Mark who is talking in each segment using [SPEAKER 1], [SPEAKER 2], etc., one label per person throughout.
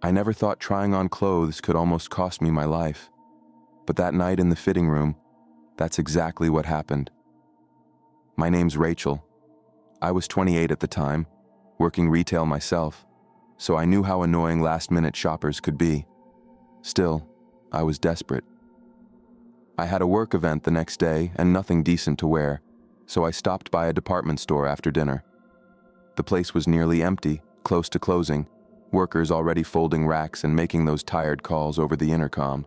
[SPEAKER 1] I never thought trying on clothes could almost cost me my life. But that night in the fitting room, that's exactly what happened. My name's Rachel. I was 28 at the time, working retail myself, so I knew how annoying last-minute shoppers could be. Still, I was desperate. I had a work event the next day and nothing decent to wear, so I stopped by a department store after dinner. The place was nearly empty, close to closing, workers already folding racks and making those tired calls over the intercom.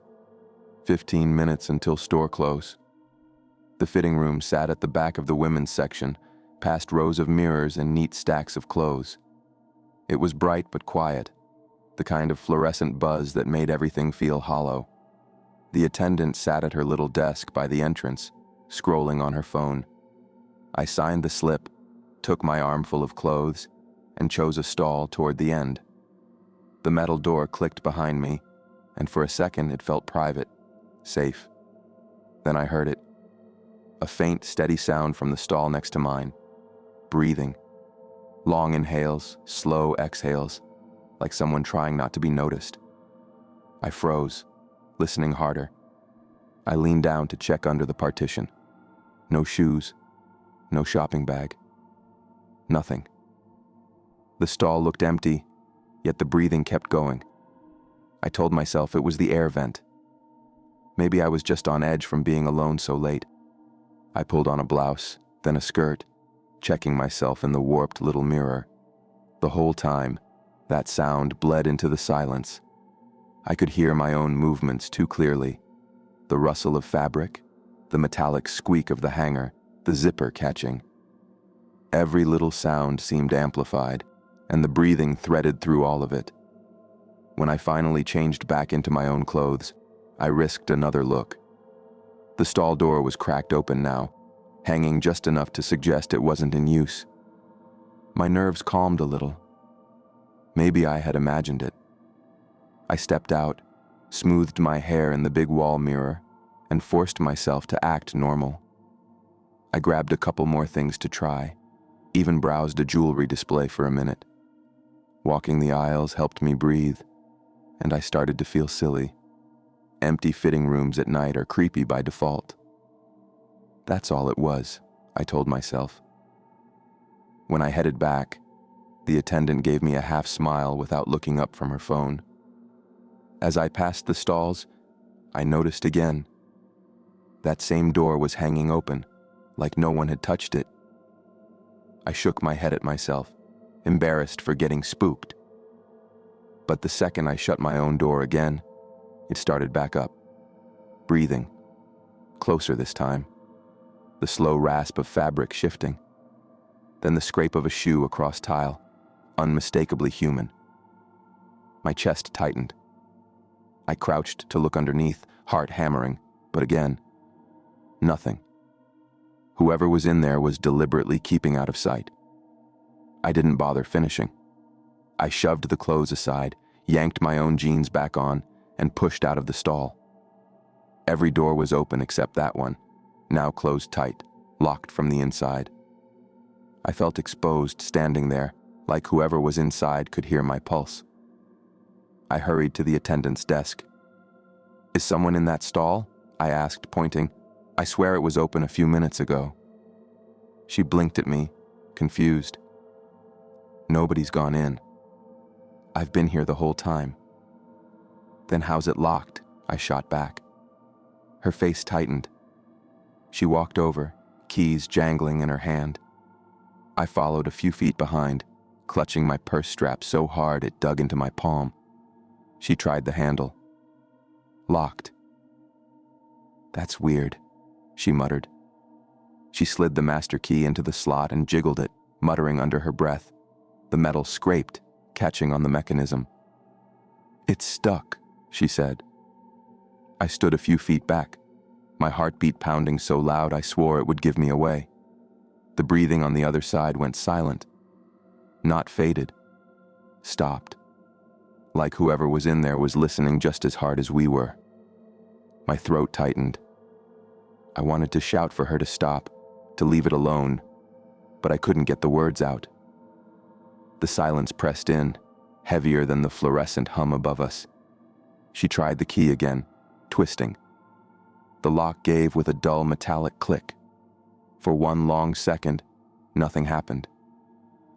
[SPEAKER 1] 15 minutes until store close. The fitting room sat at the back of the women's section, past rows of mirrors and neat stacks of clothes. It was bright but quiet, the kind of fluorescent buzz that made everything feel hollow. The attendant sat at her little desk by the entrance, scrolling on her phone. I signed the slip, took my armful of clothes, and chose a stall toward the end. The metal door clicked behind me, and for a second it felt private, safe. Then I heard it. A faint, steady sound from the stall next to mine. Breathing. Long inhales, slow exhales, like someone trying not to be noticed. I froze, listening harder. I leaned down to check under the partition. No shoes, no shopping bag. Nothing. The stall looked empty, yet the breathing kept going. I told myself it was the air vent. Maybe I was just on edge from being alone so late. I pulled on a blouse, then a skirt, checking myself in the warped little mirror. The whole time, that sound bled into the silence. I could hear my own movements too clearly. The rustle of fabric, the metallic squeak of the hanger, the zipper catching. Every little sound seemed amplified, and the breathing threaded through all of it. When I finally changed back into my own clothes, I risked another look. The stall door was cracked open now, hanging just enough to suggest it wasn't in use. My nerves calmed a little. Maybe I had imagined it. I stepped out, smoothed my hair in the big wall mirror, and forced myself to act normal. I grabbed a couple more things to try, even browsed a jewelry display for a minute. Walking the aisles helped me breathe, and I started to feel silly. Empty fitting rooms at night are creepy by default. That's all it was, I told myself. When I headed back, the attendant gave me a half smile without looking up from her phone. As I passed the stalls, I noticed again. That same door was hanging open, like no one had touched it. I shook my head at myself, embarrassed for getting spooked. But the second I shut my own door again, it started back up. Breathing. Closer this time. The slow rasp of fabric shifting. Then the scrape of a shoe across tile, unmistakably human. My chest tightened. I crouched to look underneath, heart hammering, but again, nothing. Whoever was in there was deliberately keeping out of sight. I didn't bother finishing. I shoved the clothes aside, yanked my own jeans back on, and pushed out of the stall. Every door was open except that one, now closed tight, locked from the inside. I felt exposed standing there, like whoever was inside could hear my pulse. I hurried to the attendant's desk. "Is someone in that stall?" I asked, pointing. "I swear it was open a few minutes ago." She blinked at me, confused. "Nobody's gone in. I've been here the whole time." "Then how's it locked?" I shot back. Her face tightened. She walked over, keys jangling in her hand. I followed a few feet behind, clutching my purse strap so hard it dug into my palm. She tried the handle. Locked. "That's weird," she muttered. She slid the master key into the slot and jiggled it, muttering under her breath. The metal scraped, catching on the mechanism. "It's stuck," she said. I stood a few feet back, my heartbeat pounding so loud I swore it would give me away. The breathing on the other side went silent. Not faded. Stopped. Like whoever was in there was listening just as hard as we were. My throat tightened. I wanted to shout for her to stop, to leave it alone, but I couldn't get the words out. The silence pressed in, heavier than the fluorescent hum above us. She tried the key again, twisting. The lock gave with a dull metallic click. For one long second, nothing happened.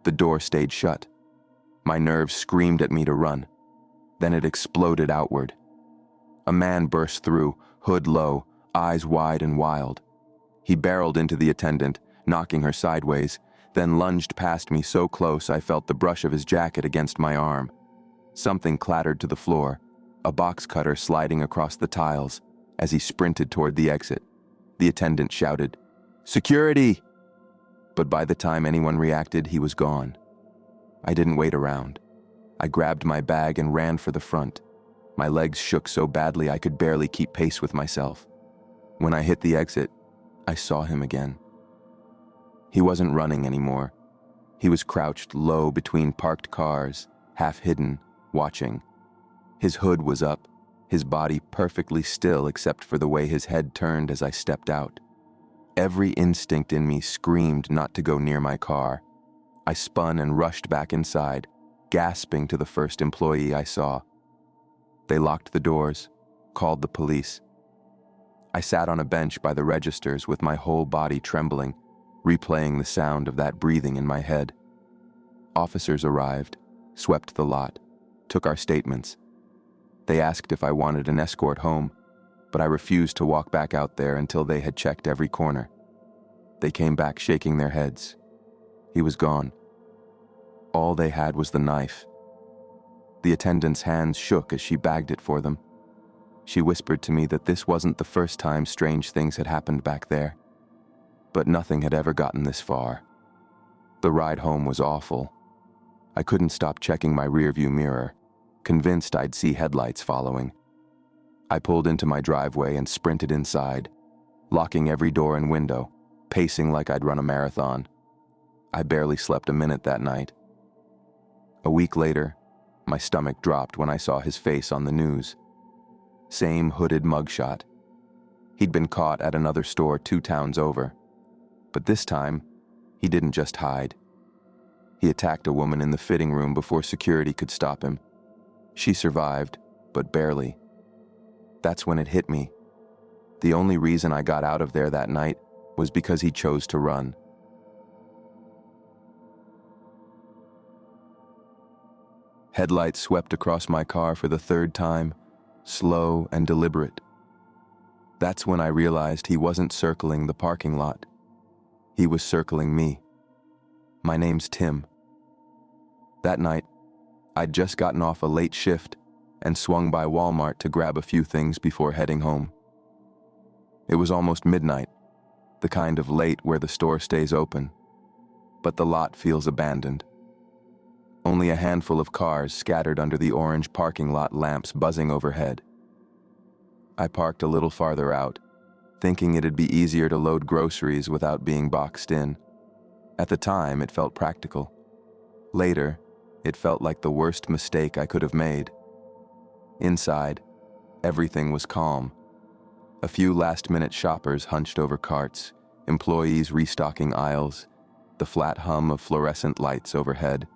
[SPEAKER 1] The door stayed shut. My nerves screamed at me to run. Then it exploded outward. A man burst through, hood low, eyes wide and wild. He barreled into the attendant, knocking her sideways, then lunged past me so close I felt the brush of his jacket against my arm. Something clattered to the floor, a box cutter sliding across the tiles. As he sprinted toward the exit, the attendant shouted, "Security!" But by the time anyone reacted, he was gone. I didn't wait around. I grabbed my bag and ran for the front. My legs shook so badly I could barely keep pace with myself. When I hit the exit, I saw him again. He wasn't running anymore. He was crouched low between parked cars, half hidden, watching. His hood was up, his body perfectly still except for the way his head turned as I stepped out. Every instinct in me screamed not to go near my car. I spun and rushed back inside, gasping to the first employee I saw. They locked the doors, called the police. I sat on a bench by the registers with my whole body trembling, replaying the sound of that breathing in my head. Officers arrived, swept the lot, took our statements. They asked if I wanted an escort home, but I refused to walk back out there until they had checked every corner. They came back shaking their heads. He was gone. All they had was the knife. The attendant's hands shook as she bagged it for them. She whispered to me that this wasn't the first time strange things had happened back there. But nothing had ever gotten this far. The ride home was awful. I couldn't stop checking my rearview mirror, convinced I'd see headlights following. I pulled into my driveway and sprinted inside, locking every door and window, pacing like I'd run a marathon. I barely slept a minute that night. A week later, my stomach dropped when I saw his face on the news. Same hooded mugshot. He'd been caught at another store 2 towns over. But this time, he didn't just hide. He attacked a woman in the fitting room before security could stop him. She survived, but barely. That's when it hit me. The only reason I got out of there that night was because he chose to run. Headlights swept across my car for the 3rd time, slow and deliberate. That's when I realized he wasn't circling the parking lot. He was circling me. My name's Tim. That night, I'd just gotten off a late shift and swung by Walmart to grab a few things before heading home. It was almost midnight, the kind of late where the store stays open, but the lot feels abandoned. Only a handful of cars scattered under the orange parking lot lamps buzzing overhead. I parked a little farther out, thinking it'd be easier to load groceries without being boxed in. At the time, it felt practical. Later, it felt like the worst mistake I could have made. Inside, everything was calm. A few last-minute shoppers hunched over carts, employees restocking aisles, the flat hum of fluorescent lights overhead.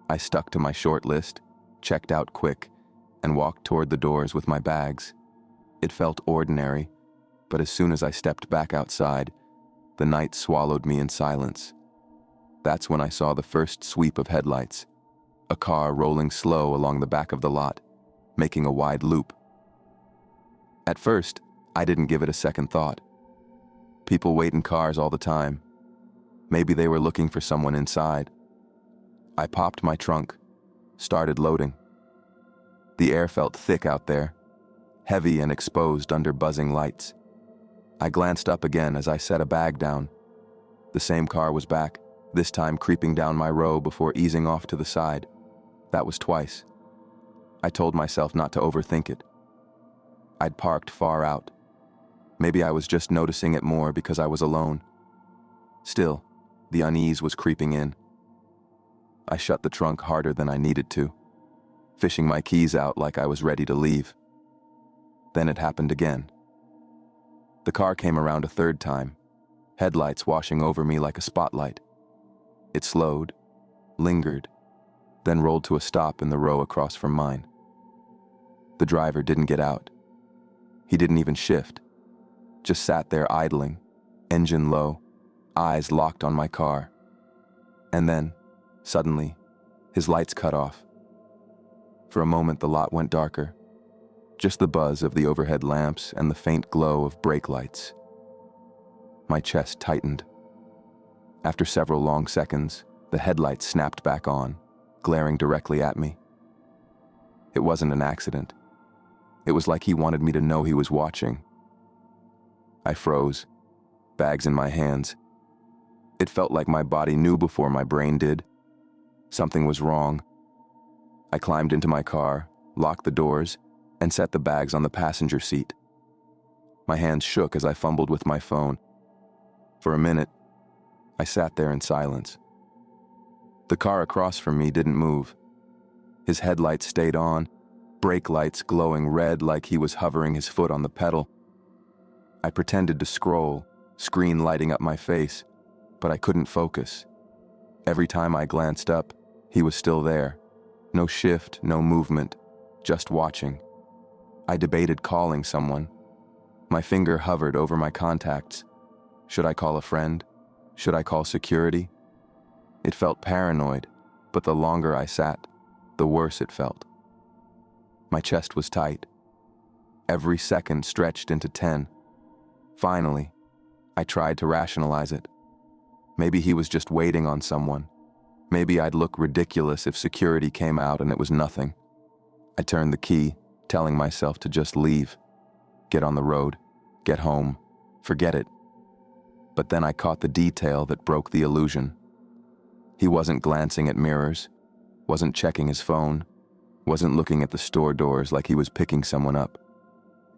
[SPEAKER 1] I stuck to my short list, checked out quick, and walked toward the doors with my bags. It felt ordinary, but as soon as I stepped back outside, the night swallowed me in silence. That's when I saw the first sweep of headlights, a car rolling slow along the back of the lot, making a wide loop. At first, I didn't give it a second thought. People wait in cars all the time. Maybe they were looking for someone inside. I popped my trunk, started loading. The air felt thick out there, heavy and exposed under buzzing lights. I glanced up again as I set a bag down. The same car was back, this time creeping down my row before easing off to the side. That was twice. I told myself not to overthink it. I'd parked far out. Maybe I was just noticing it more because I was alone. Still, the unease was creeping in. I shut the trunk harder than I needed to, fishing my keys out like I was ready to leave. Then it happened again. The car came around a 3rd time, headlights washing over me like a spotlight. It slowed, lingered, then rolled to a stop in the row across from mine. The driver didn't get out. He didn't even shift, just sat there idling, engine low, eyes locked on my car. And then, suddenly, his lights cut off. For a moment, the lot went darker, just the buzz of the overhead lamps and the faint glow of brake lights. My chest tightened. After several long seconds, the headlights snapped back on, glaring directly at me. It wasn't an accident. It was like he wanted me to know he was watching. I froze, bags in my hands. It felt like my body knew before my brain did. Something was wrong. I climbed into my car, locked the doors, and set the bags on the passenger seat. My hands shook as I fumbled with my phone. For a minute, I sat there in silence. The car across from me didn't move. His headlights stayed on, brake lights glowing red like he was hovering his foot on the pedal. I pretended to scroll, screen lighting up my face, but I couldn't focus. Every time I glanced up, he was still there. No shift, no movement, just watching. I debated calling someone. My finger hovered over my contacts. Should I call a friend? Should I call security? It felt paranoid, but the longer I sat, the worse it felt. My chest was tight. Every second stretched into 10. Finally, I tried to rationalize it. Maybe he was just waiting on someone. Maybe I'd look ridiculous if security came out and it was nothing. I turned the key, telling myself to just leave. Get on the road, get home, forget it. But then I caught the detail that broke the illusion. He wasn't glancing at mirrors, wasn't checking his phone, wasn't looking at the store doors like he was picking someone up.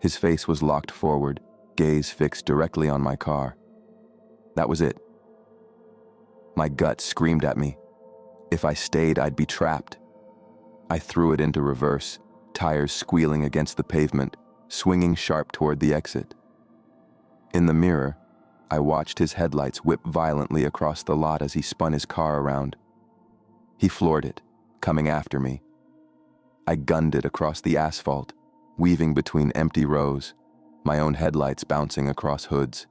[SPEAKER 1] His face was locked forward, gaze fixed directly on my car. That was it. My gut screamed at me. If I stayed, I'd be trapped. I threw it into reverse, tires squealing against the pavement, swinging sharp toward the exit. In the mirror, I watched his headlights whip violently across the lot as he spun his car around. He floored it, coming after me. I gunned it across the asphalt, weaving between empty rows, my own headlights bouncing across hoods.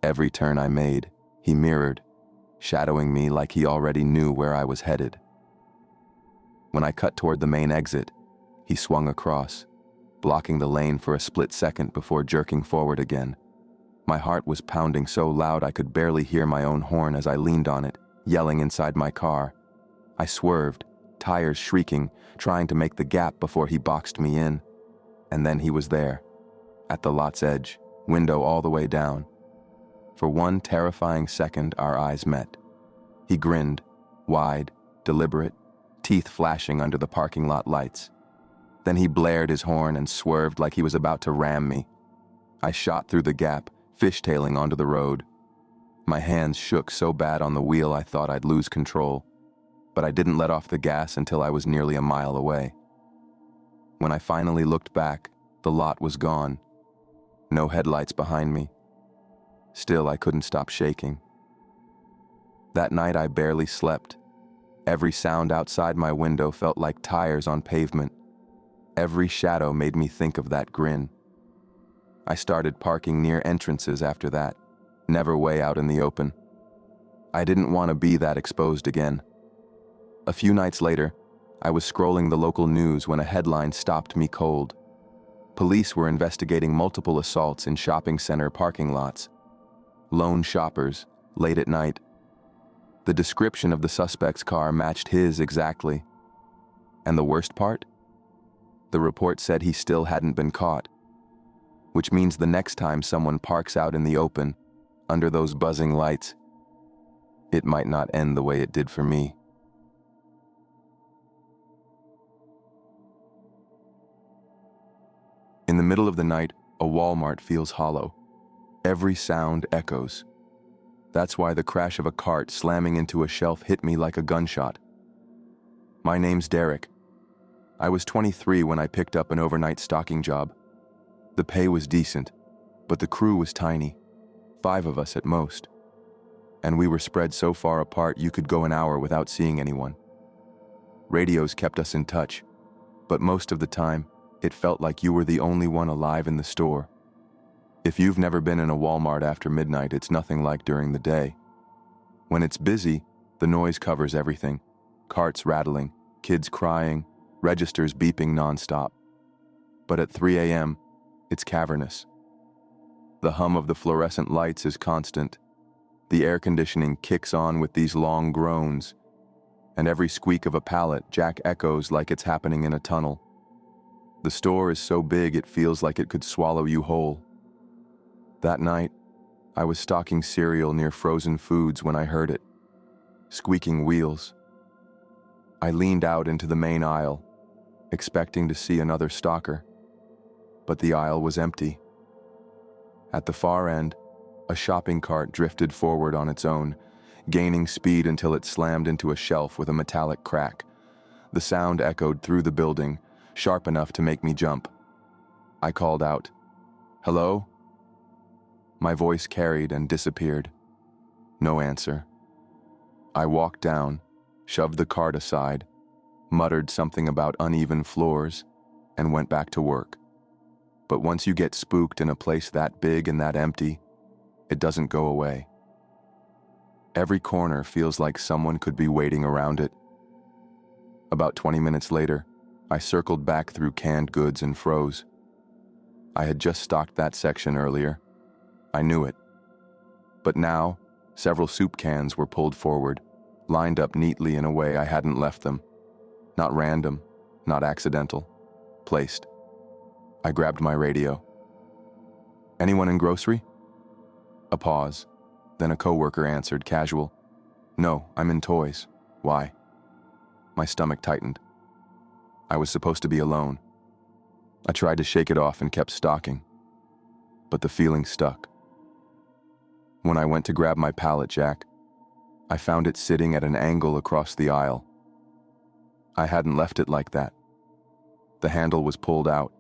[SPEAKER 1] Every turn I made, he mirrored, shadowing me like he already knew where I was headed. When I cut toward the main exit, he swung across, blocking the lane for a split second before jerking forward again. My heart was pounding so loud I could barely hear my own horn as I leaned on it, yelling inside my car. I swerved, tires shrieking, trying to make the gap before he boxed me in. And then he was there, at the lot's edge, window all the way down. For one terrifying second, our eyes met. He grinned, wide, deliberate, teeth flashing under the parking lot lights. Then he blared his horn and swerved like he was about to ram me. I shot through the gap, fishtailing onto the road. My hands shook so bad on the wheel I thought I'd lose control, but I didn't let off the gas until I was nearly a mile away. When I finally looked back, the lot was gone. No headlights behind me. Still, I couldn't stop shaking. That night I barely slept. Every sound outside my window felt like tires on pavement. Every shadow made me think of that grin. I started parking near entrances after that, never way out in the open. I didn't want to be that exposed again. A few nights later, I was scrolling the local news when a headline stopped me cold. Police were investigating multiple assaults in shopping center parking lots. Lone shoppers, late at night. The description of the suspect's car matched his exactly. And the worst part? The report said he still hadn't been caught. Which means the next time someone parks out in the open, under those buzzing lights, it might not end the way it did for me. In the middle of the night, a Walmart feels hollow. Every sound echoes. That's why the crash of a cart slamming into a shelf hit me like a gunshot. My name's Derek. I was 23 when I picked up an overnight stocking job. The pay was decent, but the crew was tiny, 5 of us at most. And we were spread so far apart you could go an hour without seeing anyone. Radios kept us in touch, but most of the time, it felt like you were the only one alive in the store. If you've never been in a Walmart after midnight, it's nothing like during the day. When it's busy, the noise covers everything. Carts rattling, kids crying, registers beeping nonstop. But at 3 a.m., it's cavernous. The hum of the fluorescent lights is constant. The air conditioning kicks on with these long groans, and every squeak of a pallet jack echoes like it's happening in a tunnel. The store is so big it feels like it could swallow you whole. That night, I was stocking cereal near frozen foods when I heard it. Squeaking wheels. I leaned out into the main aisle, expecting to see another stalker. But the aisle was empty. At the far end, a shopping cart drifted forward on its own, gaining speed until it slammed into a shelf with a metallic crack. The sound echoed through the building, sharp enough to make me jump. I called out, "Hello?" My voice carried and disappeared. No answer. I walked down, shoved the cart aside, muttered something about uneven floors, and went back to work. But once you get spooked in a place that big and that empty, it doesn't go away. Every corner feels like someone could be waiting around it. About 20 minutes later, I circled back through canned goods and froze. I had just stocked that section earlier. I knew it. But now, several soup cans were pulled forward, lined up neatly in a way I hadn't left them. Not random, not accidental. Placed. I grabbed my radio. "Anyone in grocery?" A pause. Then a coworker answered, casual. "No, I'm in toys. Why?" My stomach tightened. I was supposed to be alone. I tried to shake it off and kept stalking. But the feeling stuck. When I went to grab my pallet jack, I found it sitting at an angle across the aisle. I hadn't left it like that. The handle was pulled out,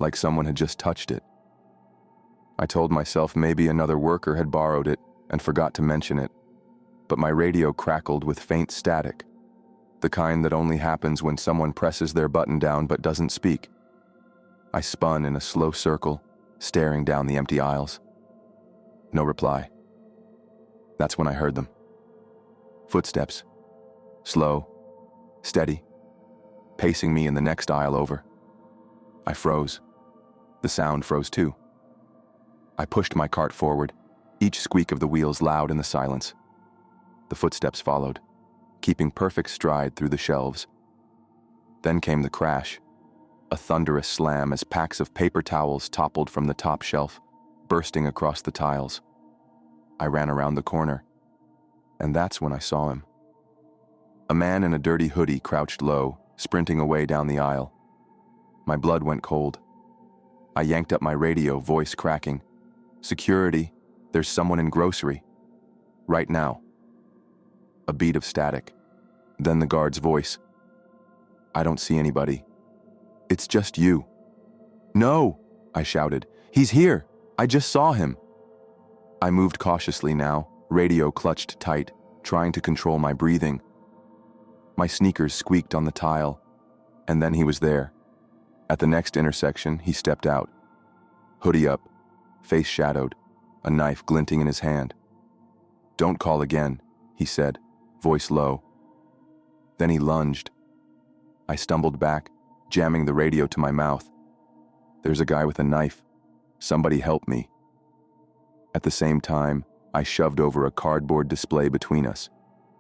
[SPEAKER 1] like someone had just touched it. I told myself maybe another worker had borrowed it and forgot to mention it, but my radio crackled with faint static, the kind that only happens when someone presses their button down but doesn't speak. I spun in a slow circle, staring down the empty aisles. No reply. That's when I heard them. Footsteps. Slow, steady, pacing me in the next aisle over. I froze. The sound froze too. I pushed my cart forward, each squeak of the wheels loud in the silence. The footsteps followed, keeping perfect stride through the shelves. Then came the crash, a thunderous slam as packs of paper towels toppled from the top shelf, bursting across the tiles. I ran around the corner, and that's when I saw him. A man in a dirty hoodie crouched low, sprinting away down the aisle. My blood went cold. I yanked up my radio, voice cracking. "Security, there's someone in grocery. Right now." A beat of static. Then the guard's voice. "I don't see anybody. It's just you." "No," I shouted. "He's here. I just saw him." I moved cautiously now, radio clutched tight, trying to control my breathing. My sneakers squeaked on the tile, and then he was there. At the next intersection, he stepped out. Hoodie up, face shadowed, a knife glinting in his hand. "Don't call again," he said, voice low. Then he lunged. I stumbled back, jamming the radio to my mouth. "There's a guy with a knife. Somebody help me." At the same time, I shoved over a cardboard display between us.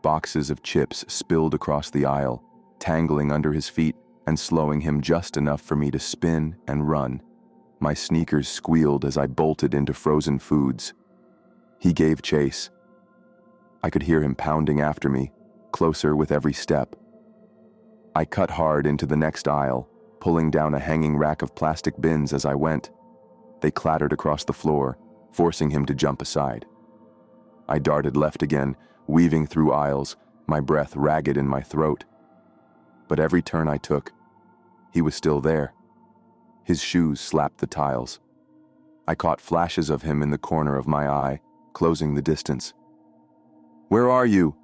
[SPEAKER 1] Boxes of chips spilled across the aisle, tangling under his feet and slowing him just enough for me to spin and run. My sneakers squealed as I bolted into frozen foods. He gave chase. I could hear him pounding after me, closer with every step. I cut hard into the next aisle, pulling down a hanging rack of plastic bins as I went. They clattered across the floor, forcing him to jump aside. I darted left again, weaving through aisles, my breath ragged in my throat. But every turn I took, he was still there. His shoes slapped the tiles. I caught flashes of him in the corner of my eye, closing the distance. "Where are you?"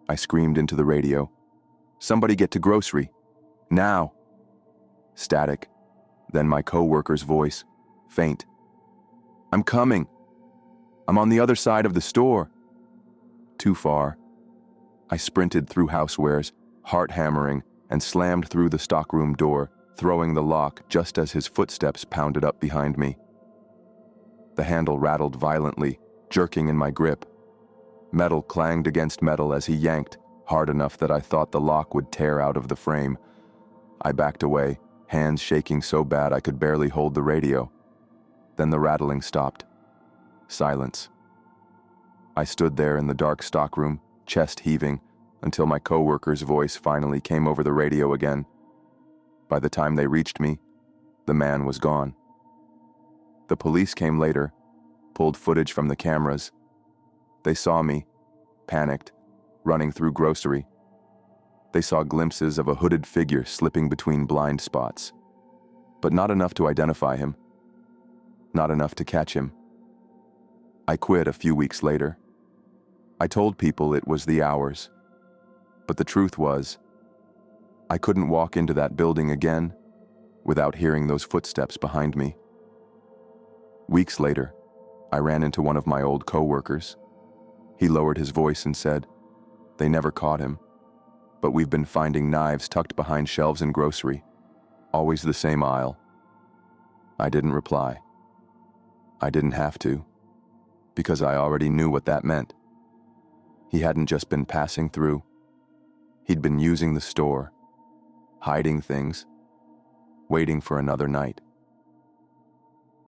[SPEAKER 1] I screamed into the radio. Somebody get to grocery. Now. Static. Then my co-worker's voice, faint. I'm coming. I'm on the other side of the store. Too far. I sprinted through housewares, heart hammering, and slammed through the stockroom door, throwing the lock just as his footsteps pounded up behind me. The handle rattled violently, jerking in my grip. Metal clanged against metal as he yanked, hard enough that I thought the lock would tear out of the frame. I backed away, hands shaking so bad I could barely hold the radio. Then the rattling stopped. Silence. I stood there in the dark stockroom, chest heaving, until my co-worker's voice finally came over the radio again. By the time they reached me, the man was gone. The police came later, pulled footage from the cameras. They saw me, panicked, running through grocery. They saw glimpses of a hooded figure slipping between blind spots, but not enough to identify him, not enough to catch him. I quit a few weeks later. I told people it was the hours, but the truth was, I couldn't walk into that building again without hearing those footsteps behind me. Weeks later, I ran into one of my old co-workers. He lowered his voice and said, "They never caught him, but we've been finding knives tucked behind shelves in grocery, always the same aisle." I didn't reply. I didn't have to, because I already knew what that meant. He hadn't just been passing through. He'd been using the store, hiding things, waiting for another night.